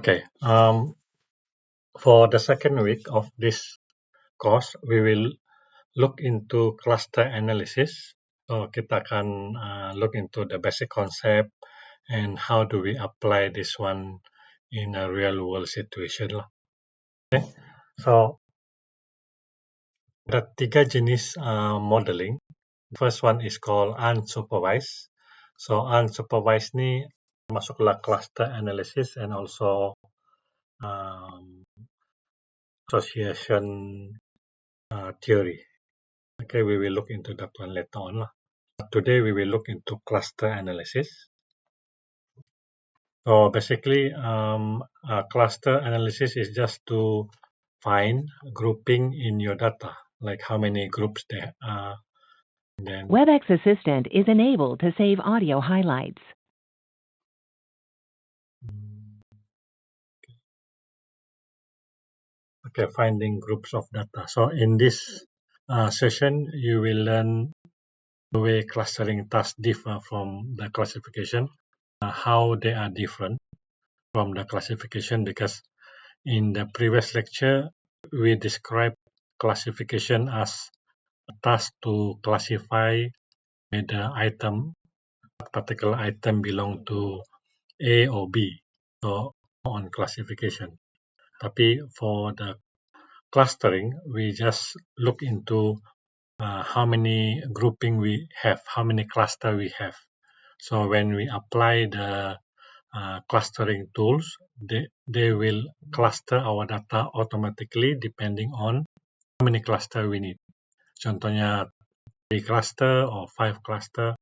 Okay, for the second week of this course, we will look into cluster analysis. So kita akan look into the basic concept and how do we apply this one in a real world situation lah. Okay, so ada tiga jenis modeling. First one is called unsupervised. So unsupervised ni masuklah cluster analysis and also association theory. Okay, we will look into that one later on lah. Today we will look into cluster analysis. So basically, cluster analysis is just to find grouping in your data, like how many groups there are. Then WebEx Assistant is enabled to save audio highlights. okay, finding groups of data. So in this session, you will learn the way clustering tasks differ from the classification, how they are different from the classification, because in the previous lecture, we described classification as a task to classify whether particular item belong to A or B, so on classification. Tapi for the clustering, we just look into how many grouping we have, how many cluster we have. So when we apply the clustering tools, they will cluster our data automatically depending on how many cluster we need. Contohnya 3 cluster or 5 cluster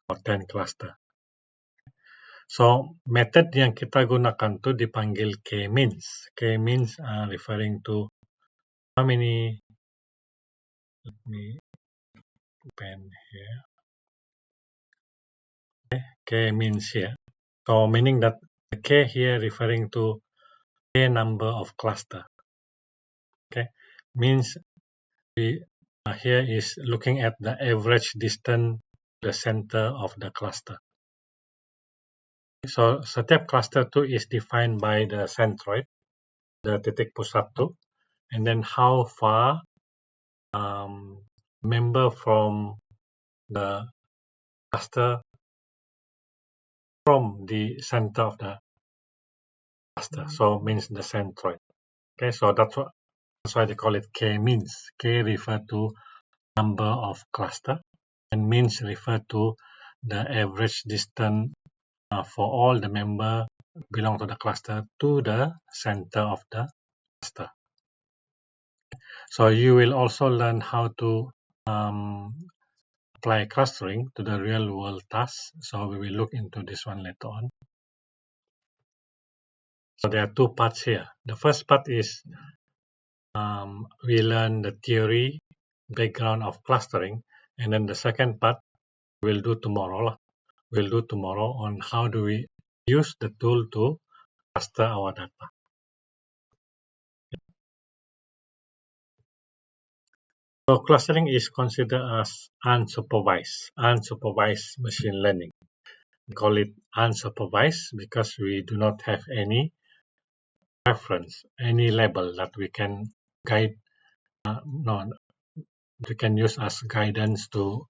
or 10 cluster. So method yang kita gunakan tu dipanggil k-means. K-means referring to how many. Let me open here. Okay, k-means here. So meaning that the k here referring to k number of cluster. Okay, means we here is looking at the average distance to the center of the cluster. So setiap cluster tu is defined by the centroid, the titik pusat tu, and then how far member from the cluster from the center of the cluster. So means the centroid. Okay, so that's why they call it k-means. K refer to number of cluster, and means refer to the average distance for all the member belong to the cluster to the center of the cluster. So you will also learn how to apply clustering to the real world tasks. So we will look into this one later on. So there are two parts here. The first part is we learn the theory background of clustering, and then the second part we'll do tomorrow. We'll do tomorrow on how do we use the tool to cluster our data. So clustering is considered as unsupervised machine learning. We call it unsupervised because we do not have any reference, any label that we can guide. We can use as guidance to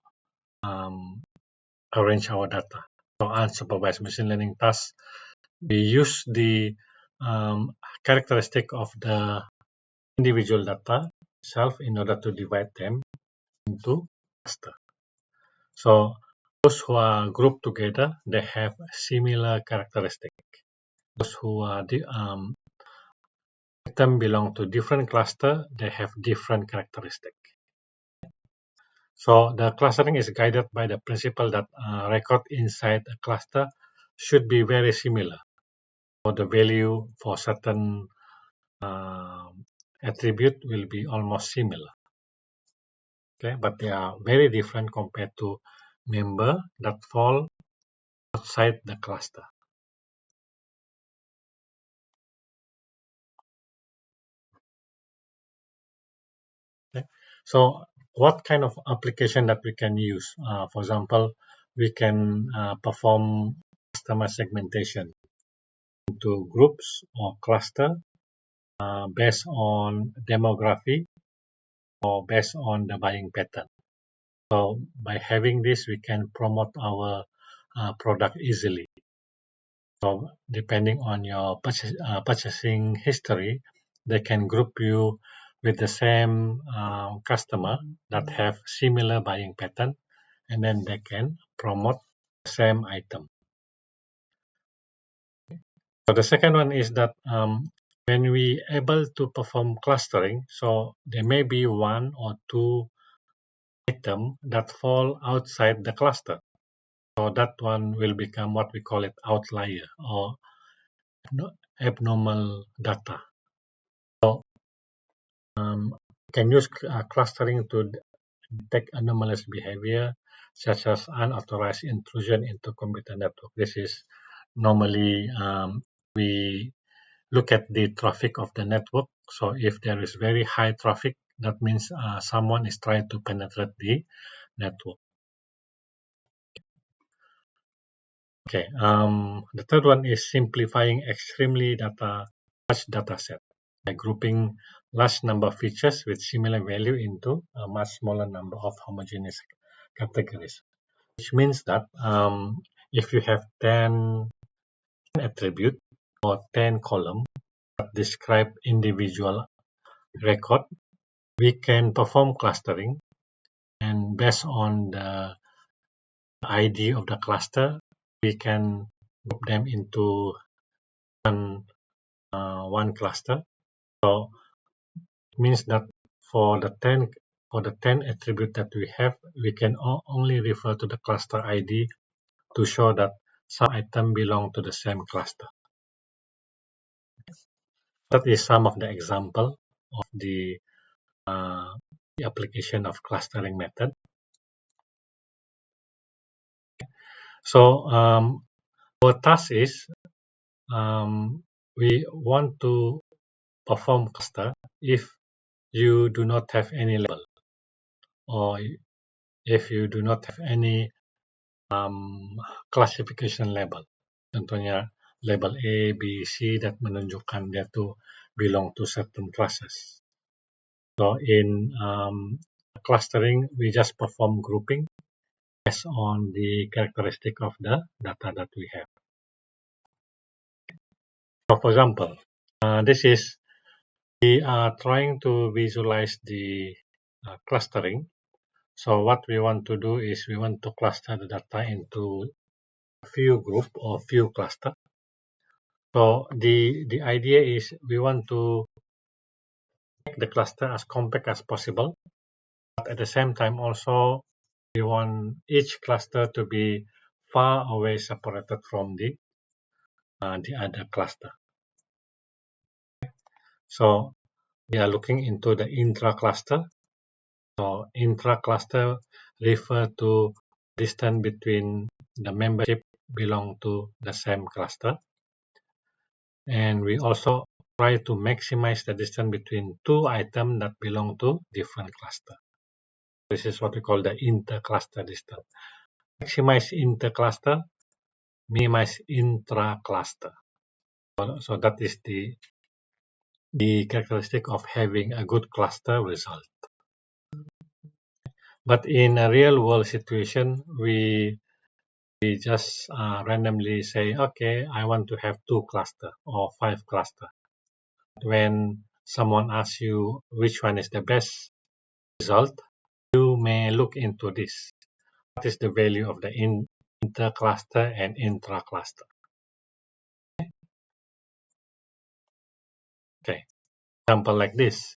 arrange our data. So unsupervised machine learning tasks, we use the characteristic of the individual data itself in order to divide them into cluster. So those who are grouped together, they have similar characteristic. Those who are item belong to different cluster, they have different characteristic. So the clustering is guided by the principle that record inside a cluster should be very similar. So the value for certain attribute will be almost similar. Okay, but they are very different compared to member that fall outside the cluster. Okay. So what kind of application that we can use? For example, we can perform customer segmentation. into groups or cluster based on demography or based on the buying pattern. So by having this, we can promote our product easily. So depending on your purchasing history, they can group you with the same customer that have similar buying pattern, and then they can promote the same item. So the second one is that when we able to perform clustering, so there may be one or two item that fall outside the cluster. So that one will become what we call it outlier or abnormal data. So can use clustering to detect anomalous behavior such as unauthorized intrusion into computer network. This is normally we look at the traffic of the network. So if there is very high traffic, that means someone is trying to penetrate the network. Okay. The third one is simplifying extremely large data set by grouping large number of features with similar value into a much smaller number of homogeneous categories. Which means that if you have 10 attribute or 10 column that describe individual record, we can perform clustering, and based on the ID of the cluster, we can group them into one cluster. So it means that for the 10 attribute that we have, we can only refer to the cluster ID to show that some item belong to the same cluster. That is some of the example of the application of clustering method. So our task is we want to perform cluster if you do not have any label or if you do not have any classification label. Contohnya label A, B, C that menunjukkan dia tu belong to certain classes. So in clustering, we just perform grouping based on the characteristic of the data that we have. So for example, this is we are trying to visualize the clustering. So what we want to do is we want to cluster the data into a few group or few cluster. So the idea is we want to make the cluster as compact as possible, but at the same time also we want each cluster to be far away separated from the other cluster. So we are looking into the intra-cluster. So intra-cluster refer to distance between the membership belong to the same cluster. And we also try to maximize the distance between two items that belong to different cluster. This is what we call the inter-cluster distance. Maximize inter-cluster, minimize intra-cluster. So that is the characteristic of having a good cluster result. But in a real world situation, we just randomly say, okay, I want to have 2 cluster or 5 cluster. When someone asks you which one is the best result, you may look into this. What is the value of the inter-cluster and intra-cluster? Okay, example like this.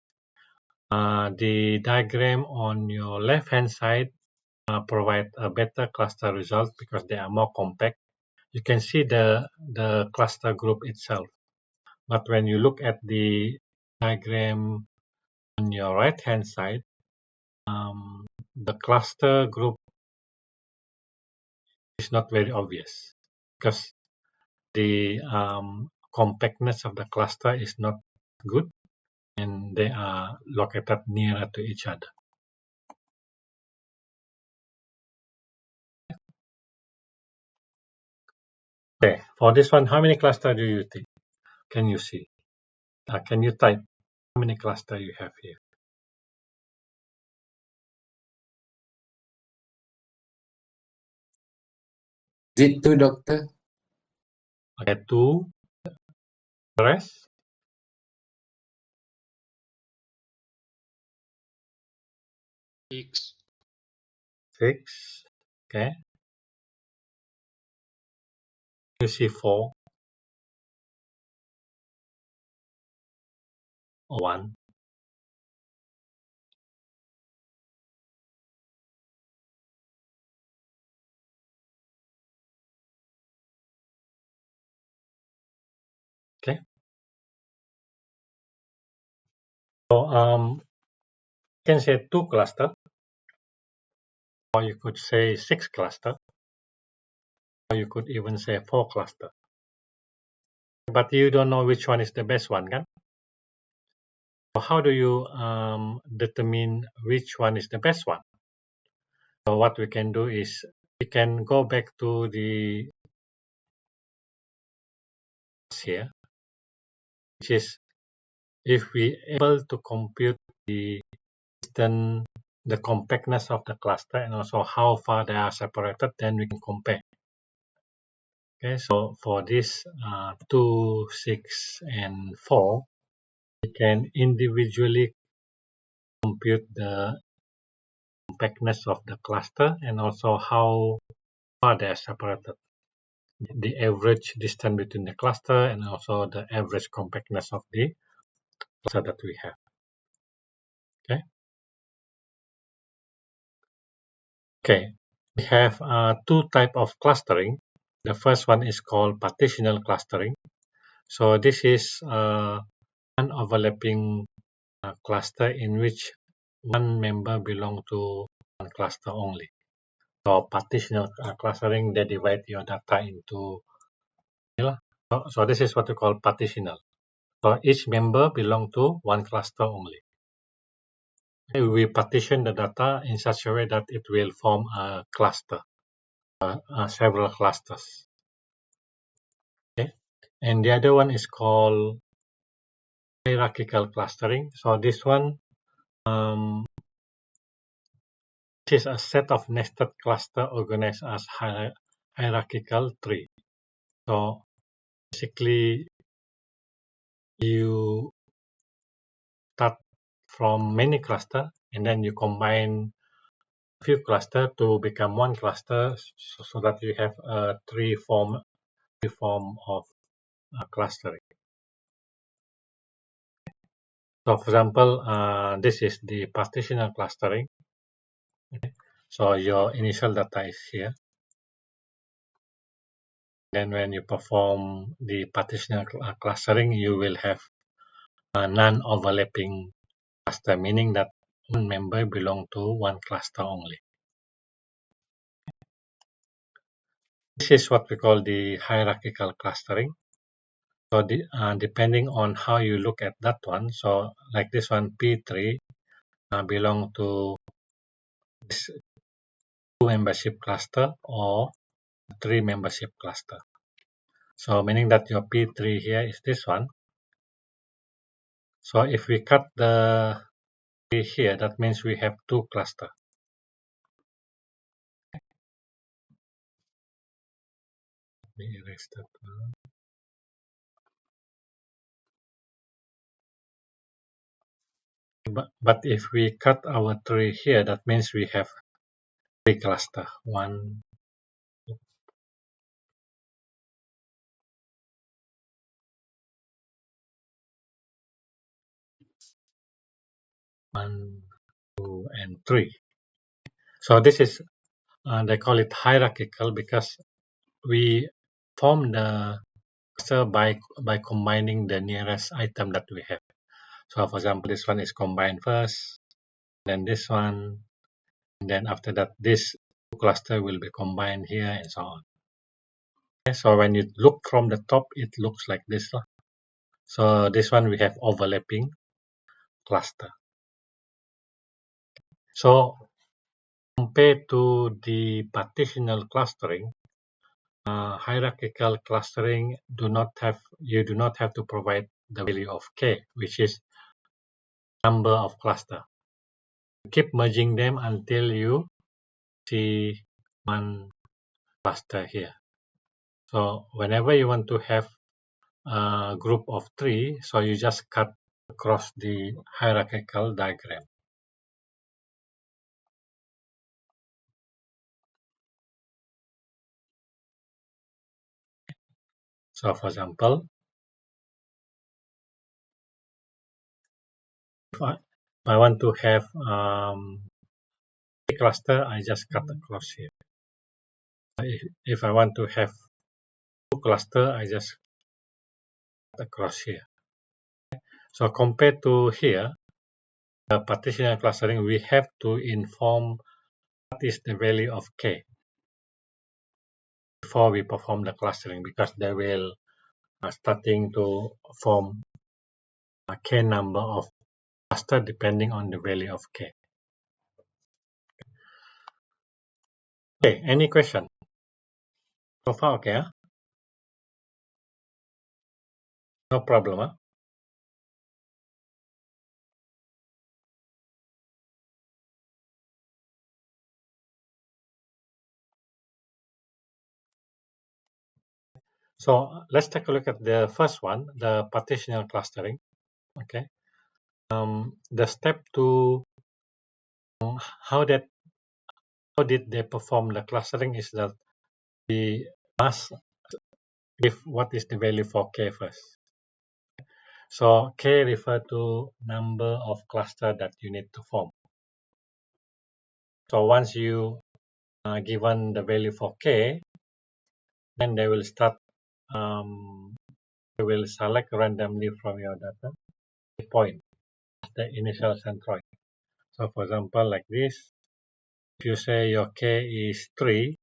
The diagram on your left-hand side provide a better cluster result because they are more compact. You can see the cluster group itself. But when you look at the diagram on your right-hand side, the cluster group is not very obvious because the compactness of the cluster is not good and they are located nearer to each other. Okay, for this one, how many cluster do you think? Can you see? Can you type how many cluster you have here? Is it two, doctor? Okay, 2. The rest? 6. 6. Okay. You see 4 or 1. Okay. So you can say 2 cluster, or you could say 6 cluster, or you could even say 4 cluster. But you don't know which one is the best one, kan? So how do you determine which one is the best one? So what we can do is we can go back to the here, which is if we able to compute the distance, the compactness of the cluster, and also how far they are separated, then we can compare. Okay, so for this 2, 6, and 4, we can individually compute the compactness of the cluster and also how far they are separated. The average distance between the cluster and also the average compactness of the cluster that we have. Okay. Okay. We have 2 types of clustering. The first one is called partitional clustering. So this is an overlapping cluster in which one member belong to one cluster only. So partitional clustering, they divide your data into, so this is what we call partitional. So each member belong to one cluster only. We partition the data in such a way that it will form a cluster, several clusters. Okay, and the other one is called hierarchical clustering. So this one is a set of nested cluster organized as hierarchical tree. So basically, you start from many cluster and then you combine a few cluster to become one cluster, so that you have a tree form of clustering. So for example, this is the partitional clustering. Okay. So your initial data is here. Then when you perform the partitional clustering, you will have a non-overlapping cluster, meaning that one member belong to one cluster only. This is what we call the hierarchical clustering. So depending on how you look at that one, so like this one, P3 belong to this 2 membership cluster or 3 membership cluster. So meaning that your P3 here is this one. So if we cut the 3 here, that means we have 2 cluster. Let me erase that one. But if we cut our 3 here, that means we have 3 cluster. 1, 2, and 3. So this is they call it hierarchical because we form the cluster by combining the nearest item that we have. So for example, this one is combined first, then this one, and then after that, this cluster will be combined here and so on. Okay, so when you look from the top, it looks like this. So this one we have overlapping cluster. So compared to the partitional clustering, hierarchical clustering you do not have to provide the value of k, which is number of cluster. Keep merging them until you see one cluster here. So whenever you want to have a group of 3, so you just cut across the hierarchical diagram. So for example, if I want to have a cluster, I just cut across here. If I want to have 2 cluster, I just cut across here. So compared to here, the partitional clustering, we have to inform what is the value of k before we perform the clustering, because they will starting to form a k number of cluster depending on the value of k. Okay, any question? So far, okay? Huh? No problem. Huh? So let's take a look at the first one, the partitional clustering. Okay. The step to how did they perform the clustering is that we must give what is the value for k first. So k refer to number of cluster that you need to form. So once you given the value for k, then they will start. You will select randomly from your data a point, the initial centroid. So for example, like this, if you say your k is 3,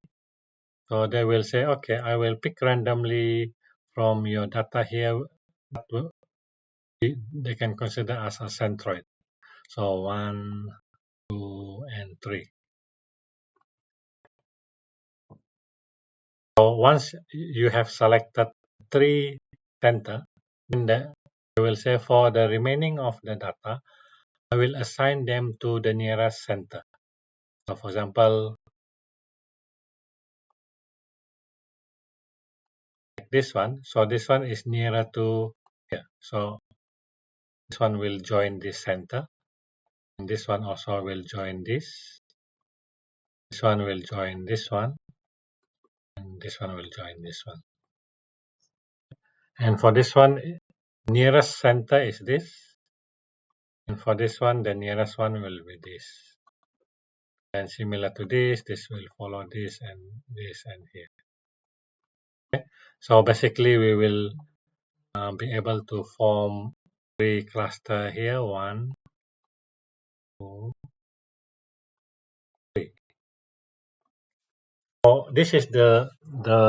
so they will say, okay, I will pick randomly from your data here. They can consider as a centroid. So 1, 2, and 3. So once you have selected 3 center, then they will say for the remaining of the data, I will assign them to the nearest center. So for example, like this one. So this one is nearer to here. So this one will join this center. And this one also will join this. This one will join this one. And this one will join this one. And for this one, nearest center is this. And for this one, the nearest one will be this. And similar to this will follow this and here. Okay. So basically, we will be able to form 3 cluster here. 1, 2, 3. So this is the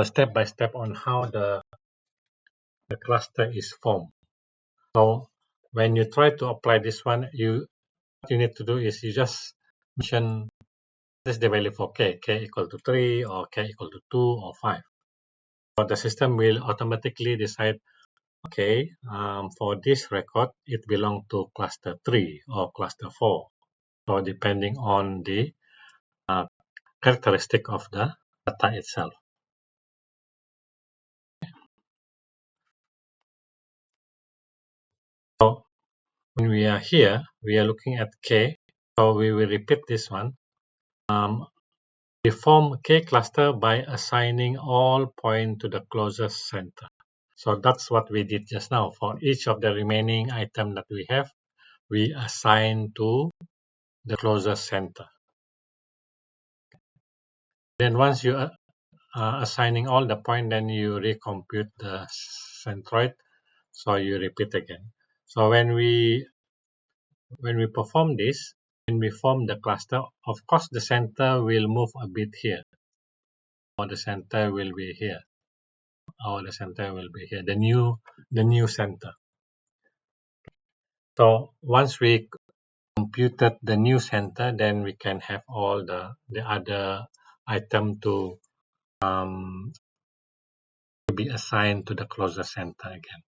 step by step on how the cluster is formed. So when you try to apply this one, what you need to do is you just mention this is the value for k equal to 3 or k equal to 2 or 5. So the system will automatically decide, okay, for this record, it belongs to cluster 3 or cluster 4. So depending on the characteristic of the data itself. So when we are here, we are looking at k. So we will repeat this one. We form k cluster by assigning all points to the closest center. So that's what we did just now. For each of the remaining item that we have, we assign to the closest center. Then once you are assigning all the points, then you recompute the centroid. So you repeat again. So when we perform this, when we form the cluster, of course the center will move a bit here, or the center will be here, or the center will be here. The new center. So once we computed the new center, then we can have all the other item to be assigned to the closest center again.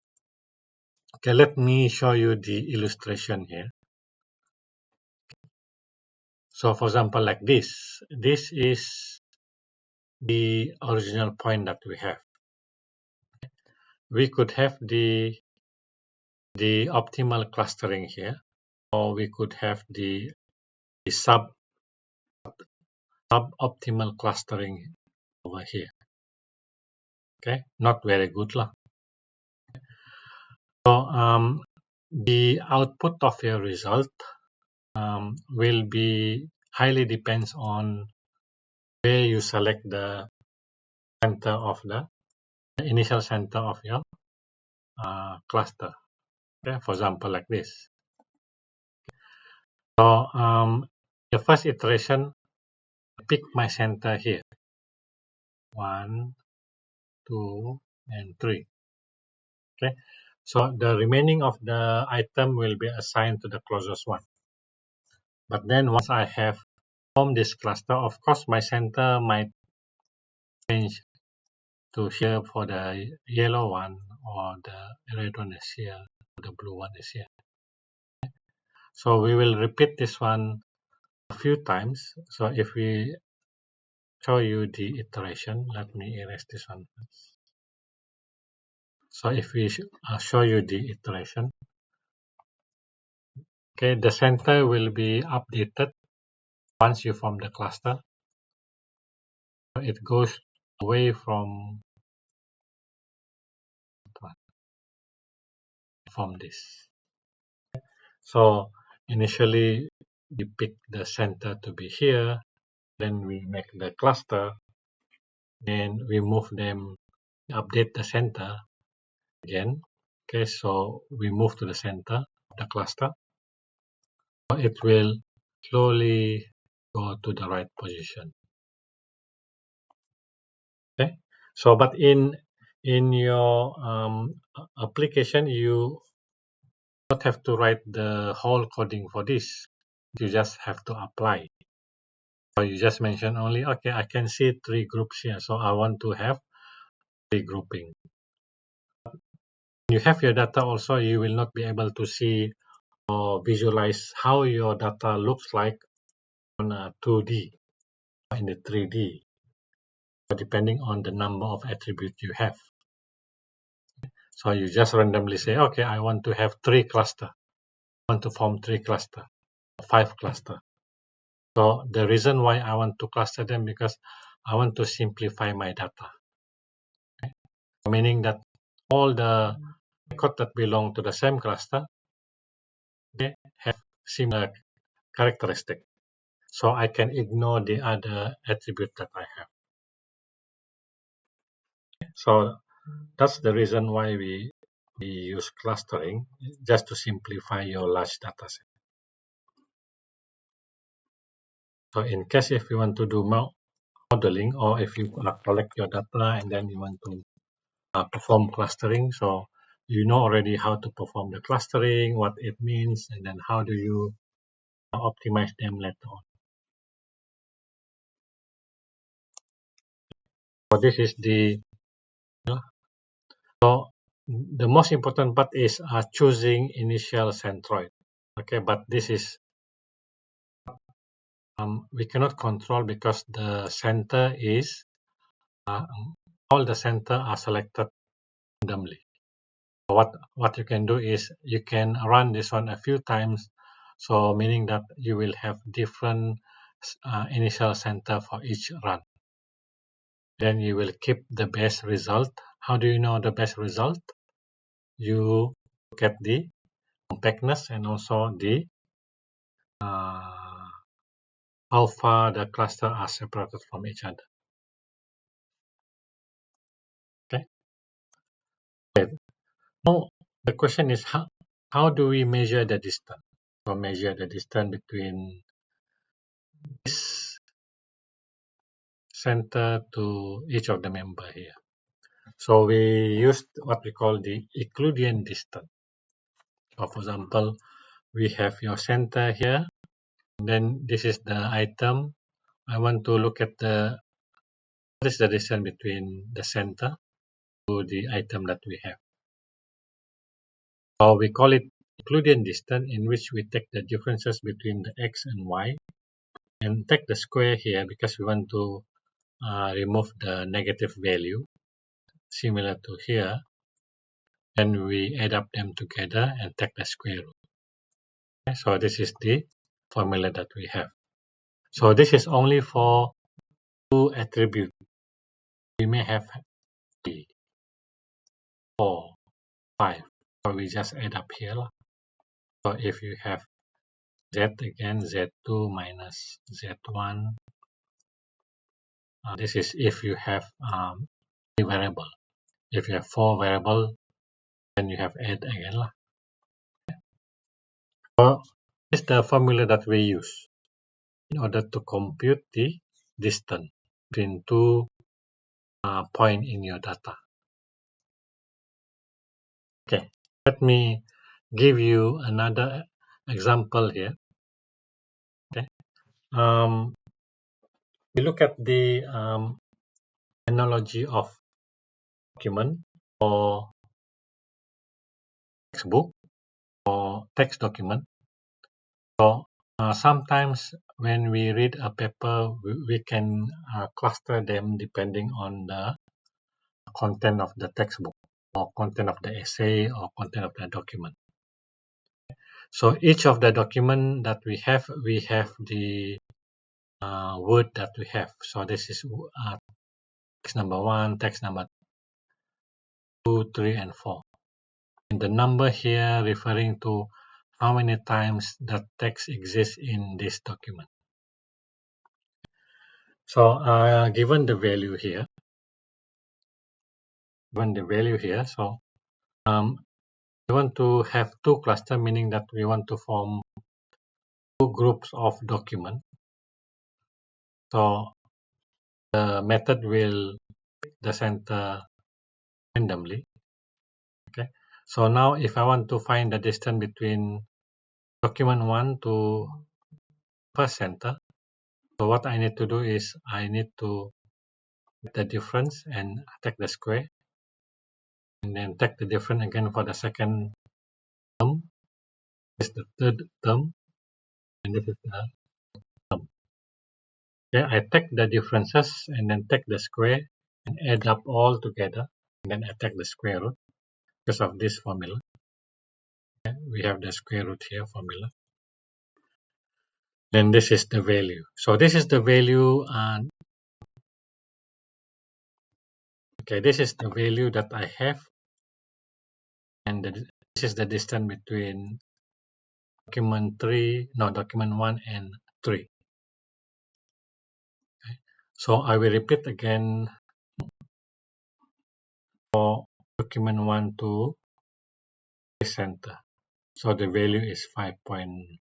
Okay, let me show you the illustration here. So for example, like this is the original point that we have. We could have the optimal clustering here, or we could have the suboptimal clustering over here. Okay, not very good lah. So the output of your result will be highly depends on where you select the center of the initial center of your cluster. Okay, for example, like this. So the first iteration, pick my center here. 1, 2, and 3. Okay, so the remaining of the item will be assigned to the closest one. But then once I have formed this cluster, of course my center might change to here for the yellow one, or the red one is here, or the blue one is here. So we will repeat this one a few times. So if we show you the iteration, let me erase this one first. So if we show you the iteration, okay, the center will be updated once you form the cluster. It goes away from this. So initially we pick the center to be here, then we make the cluster, then we move them, update the center again. Okay, so we move to the center of the cluster. It will slowly go to the right position. Okay, so but in your application, you don't have to write the whole coding for this. You just have to apply. So you just mention only, okay, I can see 3 groups here, so I want to have 3 grouping. When you have your data also, you will not be able to see or visualize how your data looks like on a 2D or in the 3D, depending on the number of attributes you have. So you just randomly say, okay, I want to have 3 cluster. I want to form 3 cluster, 5 cluster. So the reason why I want to cluster them, because I want to simplify my data. Okay? Meaning that all the records that belong to the same cluster, they have similar characteristic. So I can ignore the other attribute that I have. So that's the reason why we use clustering, just to simplify your large data set. So in case if you want to do modeling, or if you collect your data and then you want to perform clustering, so you know already how to perform the clustering, what it means, and then how do you optimize them later on. So this is so the most important part is choosing initial centroid. Okay, but this is we cannot control, because the center is all the center are selected randomly. What you can do is you can run this one a few times, so meaning that you will have different initial center for each run. Then you will keep the best result. How do you know the best result? You look at the compactness and also the how far the cluster are separated from each other. Okay. Now the question is, how do we measure the distance? Or measure the distance between this center to each of the member here. So we used what we call the Euclidean distance. So for example, we have your center here, and then this is the item. I want to look at what is the distance between the center to the item that we have. So we call it Euclidean distance, in which we take the differences between the x and y and take the square here because we want to remove the negative value similar to here. Then we add up them together and take the square root. Okay, so this is the formula that we have. So this is only for two attributes. We may have 3, 4, 5. So we just add up here. So if you have z again, z2 minus z1. This is if you have 3 variable. If you have 4 variable, then you have add again. So this is the formula that we use in order to compute the distance between two points in your data. Okay, let me give you another example here. Okay, we look at the analogy of document or textbook or text document. So sometimes when we read a paper, we can cluster them depending on the content of the textbook or content of the essay or content of the document. So each of the document that we have the word that we have. So this is text number 1, text number 2, 3, and 4. And the number here referring to how many times that text exists in this document. So given the value here, so we want to have two clusters, meaning that we want to form two groups of document. So the method will pick the center randomly. Okay. So now if I want to find the distance between document 1 to first center, so what I need to do is I need to take the difference and take the square, and then take the difference again for the second term. This is the third term, and this is the term. Okay, I take the differences and then take the square and add up all together, and then I take the square root because of this formula. Okay, we have the square root here formula. And this is the value. So this is the value, this is the value that I have, and this is the distance between document 1 and 3. Okay. So I will repeat again for document 1 to the center. So the value is 5.1.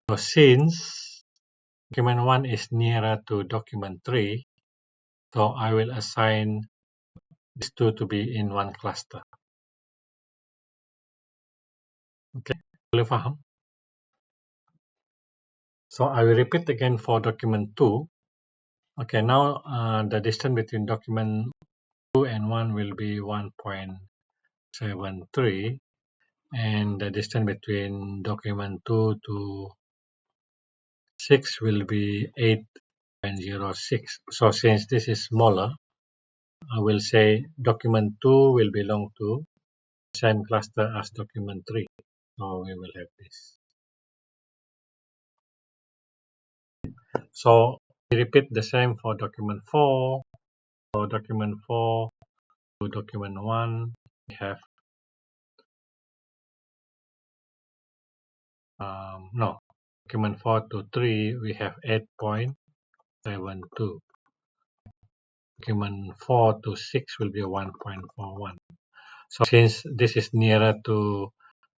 So since document 1 is nearer to document 3, so I will assign these two to be in one cluster. Okay, boleh faham? So I will repeat again for document 2. Okay, now the distance between document 2 and 1 will be 1.73, and the distance between document 2 to 6 will be 8.06. So since this is smaller, I will say document 2 will belong to the same cluster as document 3. So we will have this. So we repeat the same for document 4. For document 4 to document 1, we have document 4 to 3, we have 8.72. Document 4 to 6 will be 1.41. So since this is nearer to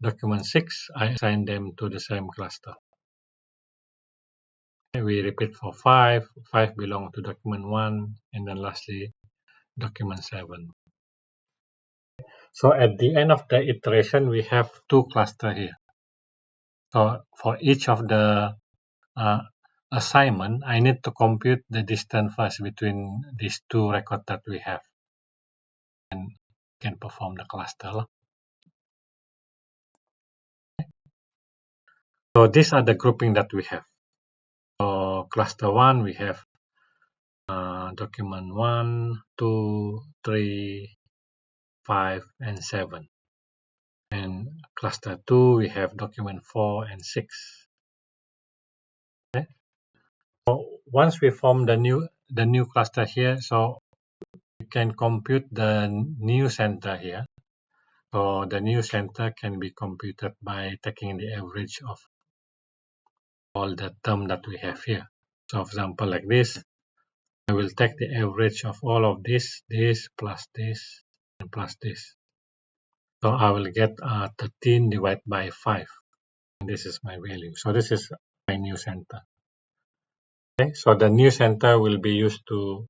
document 6, I assign them to the same cluster. Okay, we repeat for 5. 5 belongs to document 1, and then lastly, document 7. So at the end of the iteration, we have two clusters here. So for each of the assignment, I need to compute the distance first between these two records that we have. and can perform the cluster. So these are the grouping that we have. So cluster 1, we have document 1, 2, 3, 5, and 7. And cluster 2, we have document 4 and 6. Okay. So once we form the new cluster here, so we can compute the new center here. So the new center can be computed by taking the average of all the term that we have here. So for example, like this, I will take the average of all of this plus this, and plus this. So I will get 13 divided by 5. And this is my value. So this is my new center. Okay, so the new center will be used to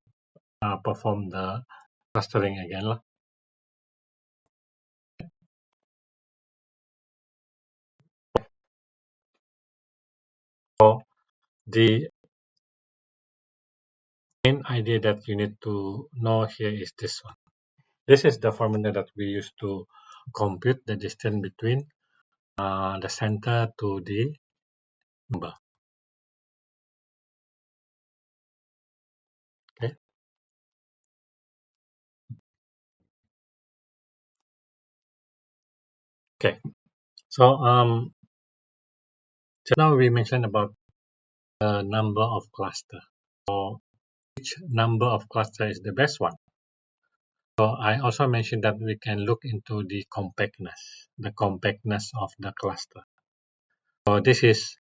perform the clustering again. So the main idea that you need to know here is this one. This is the formula that we use to compute the distance between the center to the number. Okay. Okay. So just now we mentioned about the number of cluster. So which number of cluster is the best one? So I also mentioned that we can look into the compactness of the cluster. So this is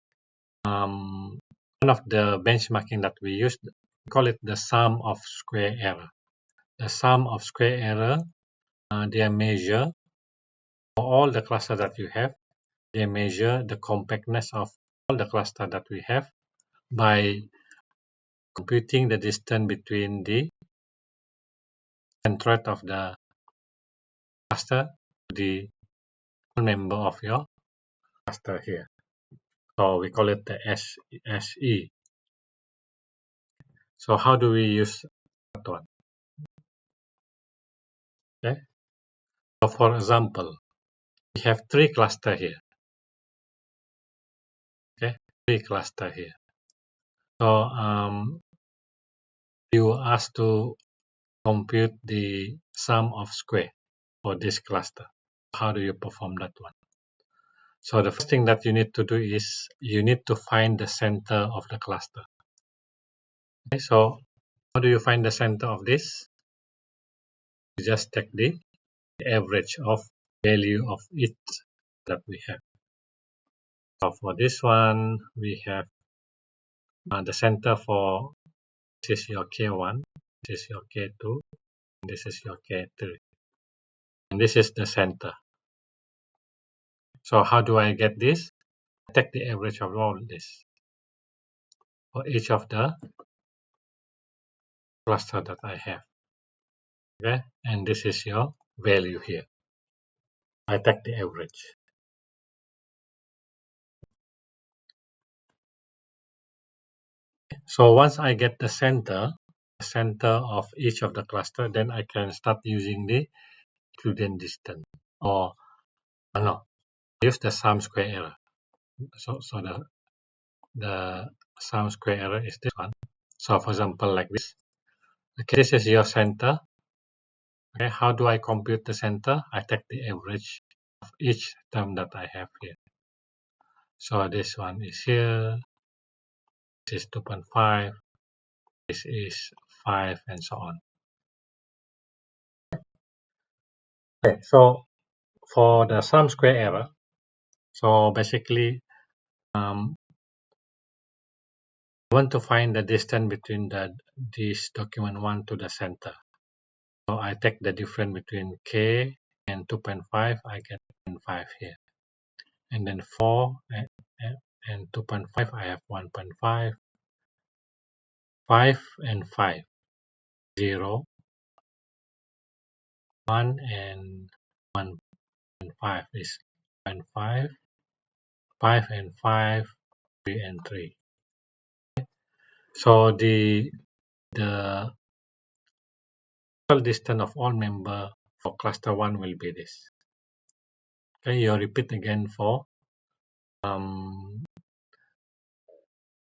one of the benchmarking that we use. We call it the sum of square error. The sum of square error, they measure for all the cluster that you have. They measure the compactness of all the cluster that we have by computing the distance between the centroid of the cluster to the member of your cluster here. So we call it the SE. So how do we use that one? Okay. So for example, we have 3 cluster here. Okay, 3 cluster here. So you ask to compute the sum of square for this cluster. How do you perform that one? So the first thing that you need to do is you need to find the center of the cluster. Okay, so how do you find the center of this? You just take the average of value of each that we have. So for this one, we have the center for this is your K1, this is your K2, and this is your K3. And this is the center. So how do I get this? I take the average of all this for each of the cluster that I have. Okay, and this is your value here. I take the average. So once I get the center of each of the cluster, then I can start using the Euclidean distance, or no, use the sum square error. So the sum square error is this one. So for example, like this. Okay, this is your center. Okay, how do I compute the center? I take the average of each term that I have here. So this one is here. This is 2.5. This is 5, and so on. Okay, so for the sum square error, so basically, I want to find the distance between this document 1 to the center. So I take the difference between K and 2.5, I get 2.5 here. And then 4 and 2.5, I have 1.5. 5 and 5, 0, 1 and 1.5 is 0.5, 5 and 5, 3 and 3. So the total distance of all member for cluster 1 will be this. Okay, you repeat again for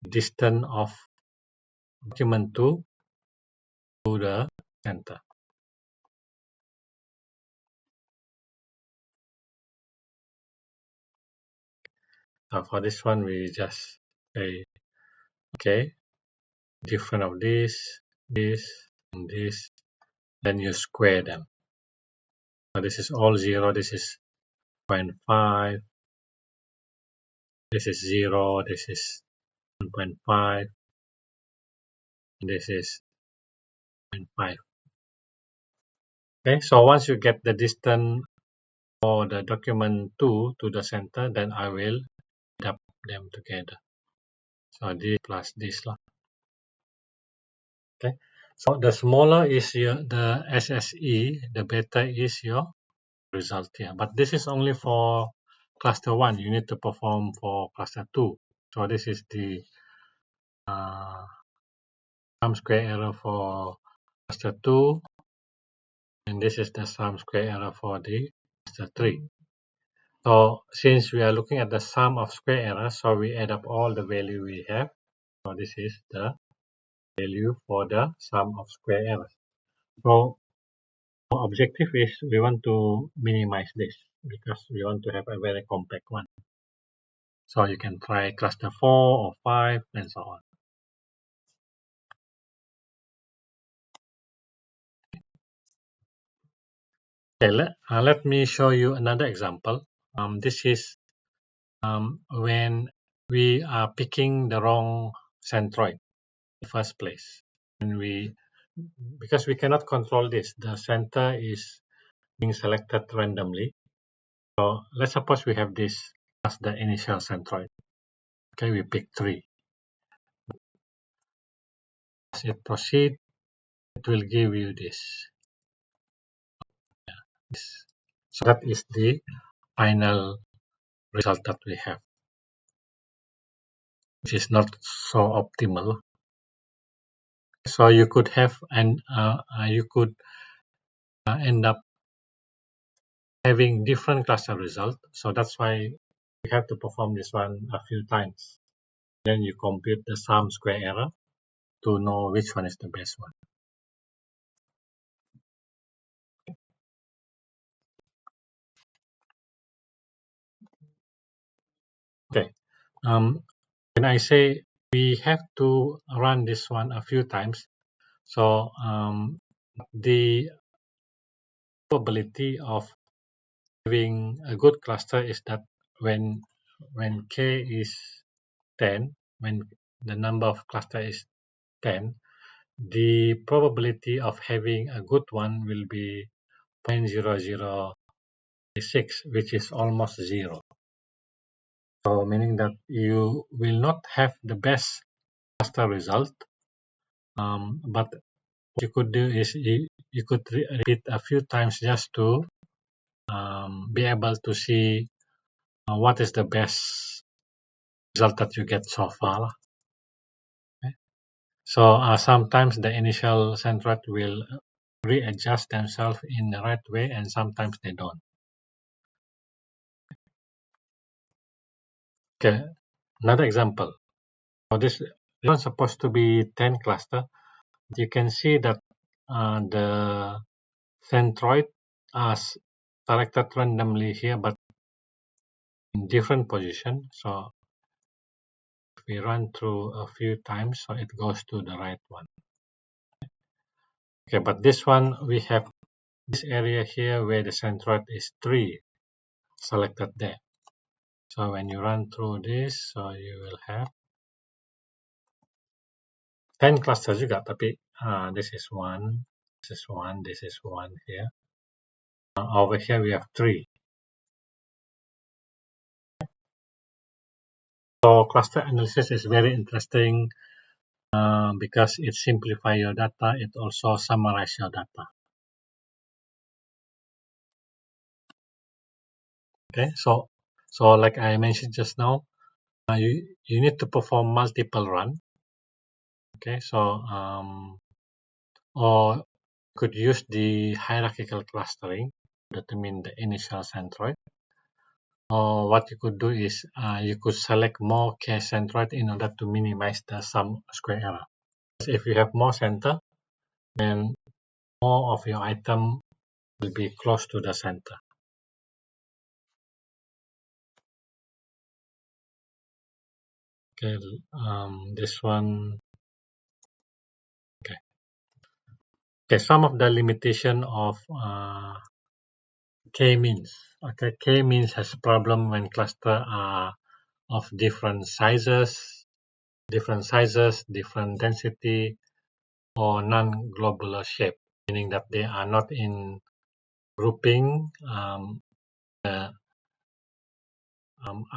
distance of document 2 to the center. For this one, we just say, okay, different of this, and this, then you square them. So this is all 0, this is 0.5, this is 0, this is 1.5, this is 0.5. Okay, so once you get the distance for the document 2 to the center, then I will add up them together. So this plus this. Okay, so the smaller is the SSE, the better is your result here. But this is only for cluster 1. You need to perform for cluster 2. So this is the sum square error for cluster 2. And this is the sum square error for the cluster 3. So since we are looking at the sum of square errors, so we add up all the value we have. So this is the value for the sum of square errors. So our objective is we want to minimize this because we want to have a very compact one. So you can try cluster 4 or 5 and so on. Okay, let me show you another example. This is when we are picking the wrong centroid in the first place. And because we cannot control this, the center is being selected randomly. So let's suppose we have this as the initial centroid. Okay, we pick 3. As it proceeds, it will give you this. So that is the final result that we have, which is not so optimal. So you could have and you could end up having different cluster result. So that's why you have to perform this one a few times. Then you compute the sum square error to know which one is the best one. Okay. When I say we have to run this one a few times, so the probability of having a good cluster is that when k is 10, when the number of cluster is 10, the probability of having a good one will be 0.0006, which is almost 0. So meaning that you will not have the best cluster result, but what you could do is you could repeat a few times just to be able to see what is the best result that you get so far. Okay. So sometimes the initial centroid will readjust themselves in the right way, and sometimes they don't. Okay, another example. So this is supposed to be 10 cluster. You can see that the centroid are selected randomly here, but in different position. So if we run through a few times, so it goes to the right one. Okay, but this one we have this area here where the centroid is 3 selected there. So when you run through this, so you will have 10 clusters juga, tapi this is 1, this is 1, this is 1 here. Over here we have 3. So cluster analysis is very interesting because it simplifies your data, it also summarizes your data. Okay, so like I mentioned just now, you need to perform multiple run. Okay, so or could use the hierarchical clustering to determine the initial centroid. Or what you could do is you could select more k-centroid in order to minimize the sum square error. If you have more center, then more of your item will be close to the center. Okay, this one. Okay, some of the limitation of k-means. Okay, k-means has problem when cluster are of different sizes, different density, or non-globular shape, meaning that they are not in grouping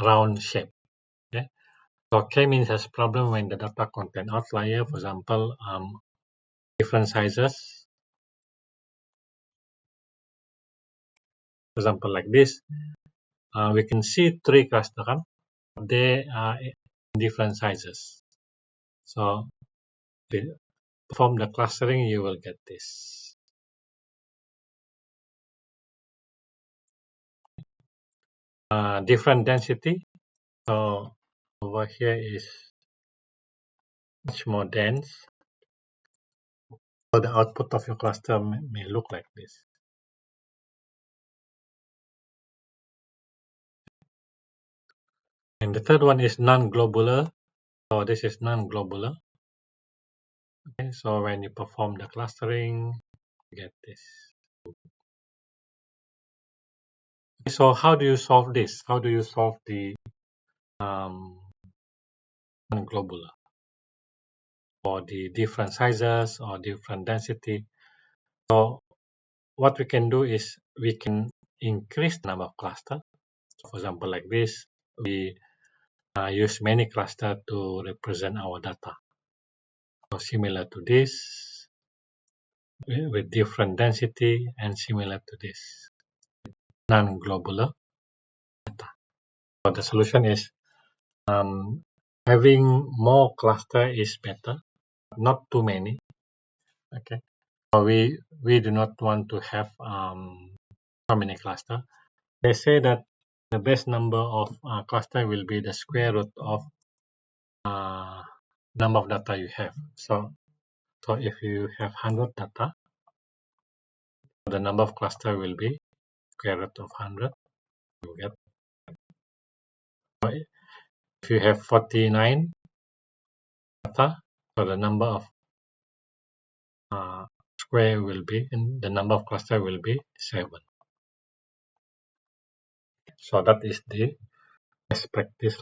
round shape. Okay? So k-means has problem when the data contain outlier, for example, different sizes. For example, like this, we can see 3 clusters. They are in different sizes. So to perform the clustering, you will get this. Different density. So over here is much more dense. So the output of your cluster may look like this. And the third one is non-globular. So this is non-globular. Okay, so when you perform the clustering, you get this. Okay, so how do you solve this? How do you solve the non-globular, or the different sizes or different density? So what we can do is we can increase the number of clusters. So for example, like this, we use many clusters to represent our data. So similar to this, with different density, and similar to this, non-globular data. So the solution is having more cluster is better, not too many. Okay, so we do not want to have so many cluster. They say that the best number of cluster will be the square root of number of data you have. So if you have 100 data, the number of cluster will be square root of 100. You get. If you have 49 data, so the number of square will be, and the number of cluster will be 7. So that is the best practice.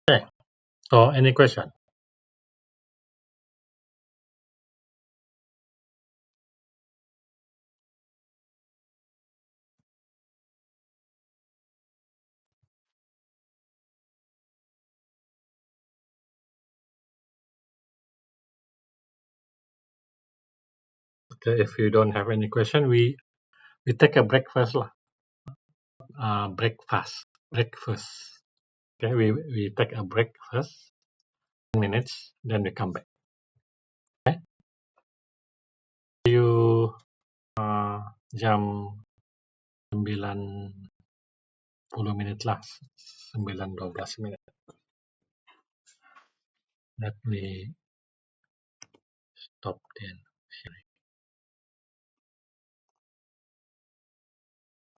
Okay, so any question? Okay, if you don't have any question, we take a break first. Breakfast. Okay, we take a break first, 10 minutes, then we come back. Okay, see you jam 9:10 menit lah, 9:12 menit. Let me stop then.